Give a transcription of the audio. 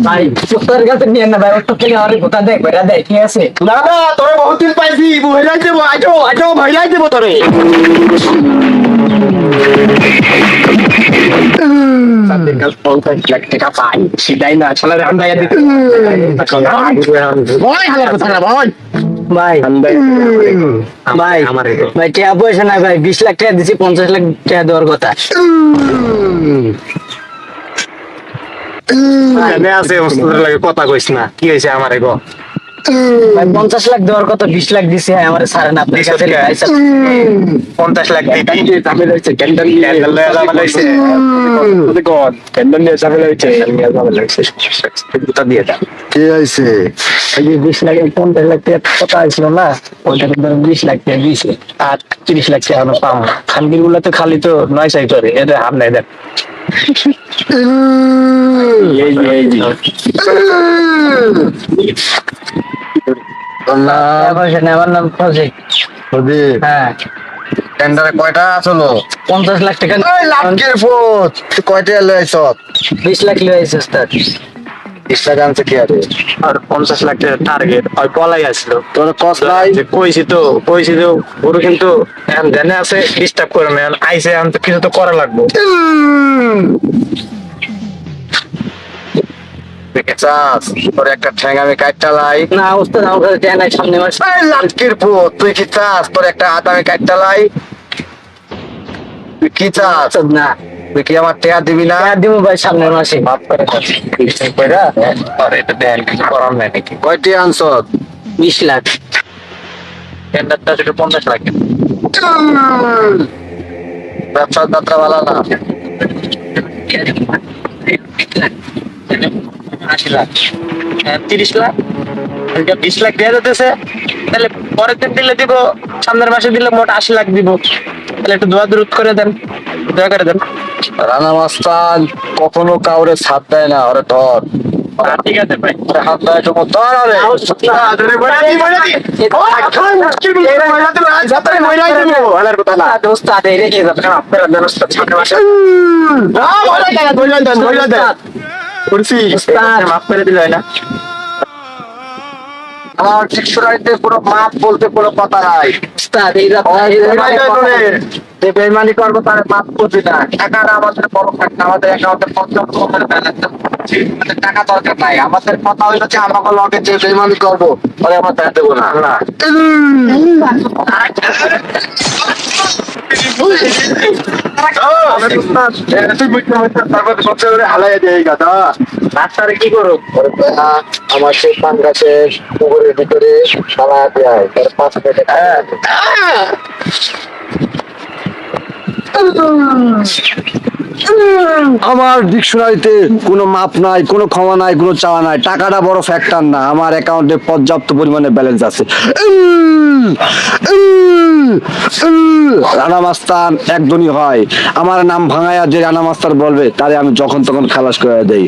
ভাই তোর কাছে নিয়ে না ভাই ওটা থেকে আরে কোথা দেখ বেটা দেখ ঠিক আছে না না তোরে বহুত দিন পাইছি ভইলাই দেব আজো আজো ভইলাই দেব তোরে সাদেকাল 50 লাখ টাকা পাই সিধাই না চলা রে আন্দায়া দিতে বল হালার কথা না বল ভাই ভাই আমারে ভাই টাকা পয়সা নাই ভাই 20 লাখ টাকা দিছি 50 লাখ টাকা দেওয়ার কথা এনে আছে ওস্তাদের লাগে কথা কইছ না কি হইছে আমারে গো ভাই 50 লাখ দেওয়ার কথা 20 লাখ দিছি হ্যাঁ আমারে সারা না আপনার কাছে 50 লাখ দিবি ঝামেলা হইছে ক্যান্ডেল লয়া ঝামেলা হইছে দেখো ক্যান্ডেল নিয়ে ঝামেলা হইছে ঝামেলা হইছে এটা দিয়ে দাও কি হইছে এই 20 লাখ 50 লাখ টাকা কথা ছিল না ওইটা ধর 20 লাখ টাকা দিছে আর 30 লাখ টাকা আমরা পাবো খানগির গুলো তো খালি তো নয় সাই করে এটা হাম নাই দেন আমার নাম প্রজেক্ট হ্যাঁ টেন্ডারে কয়টা আসলো 50 লাখ টাকা ওই লাখের ফুট কয়টা লইছ 20 লাখ লিয়ে আইছে স্যার ইনস্টাগ্রাম আনছে কি আরে আর 50 লাখ টাকা টার্গেট ওই পলাই আসলো তোর কস নাই যে কইছি তো ওর কিন্তু এখন জানে আছে ডিস্টার্ব করে না আইছে এখন তো কিছু তো করা লাগবে চাস তোর একটা ঠ্যাং আমি কাটটা লাই না ওস্তাদ আমার কাছে টাকা নাই সামনে মাস ওই লাখের ফুট তুই কি চাস তোর একটা হাত আমি কাটটা লাই তুই কি চাস না তুই কি আমার টাকা দিবি না টাকা দিব ভাই সামনের মাসে মাফ করে ডিস্টার্ব করে আর এটা দেন কিছু করার নাই নাকি কয়টি আনছ 20 লাখ টেন্ডারটা ছিল 50 লাখ ব্যবসার যাত্রা ভালো না 80 লাখ 30 লাখ 20 লাখ দিয়ে দিতেছে তাহলে পরের দিন দিলে দিব সামনের মাসে দিলে মোট 80 লাখ দিব তাহলে একটু দোয়া দূর করে দেন দয়া করে দেন রানা মাস্তান কখনো কাউরে ছাড় দেয় না ওরে ধর ঠিক আছে ভাই ওরে হাত দেয় তো ধর আরে ওস্তাদ এই রেখে যাবেন আপনারা ব্যবস্থা সামনের মাসে ওস্তাদ মাফ করে দিল না আমার শিশুরাইতে কোনো মাপ বলতে কোনো কথা নাই ওস্তাদ এই যে বেইমানি করবো তার মাপ করবি না টাকাটা আমাদের বড় ফ্যাক্ট আমাদের অ্যাকাউন্টে 50 ব্যালেন্স টাকা দরকার নাই আমাদের কথা হইলো যে আমাকে লগে যে বেইমানি করবো তাহলে আমরা টাকা দেবো না ডাক্তারে কি করো আমার সেই পান গাছের পুকুরের ভিতরে সালা দেয় 5 মিনিটে আমার ডিকশনারিতে কোনো মাপ নাই কোনো ক্ষমা নাই কোনো চাওয়া নাই টাকাটা বড় ফ্যাক্টর না আমার অ্যাকাউন্টে পর্যাপ্ত পরিমাণে ব্যালেন্স আছে রানা মাস্তান একদমই হয় আমার নাম ভাঙায়া যে রানা মাস্তান বলবে তারে আমি যখন তখন খালাস করে দেই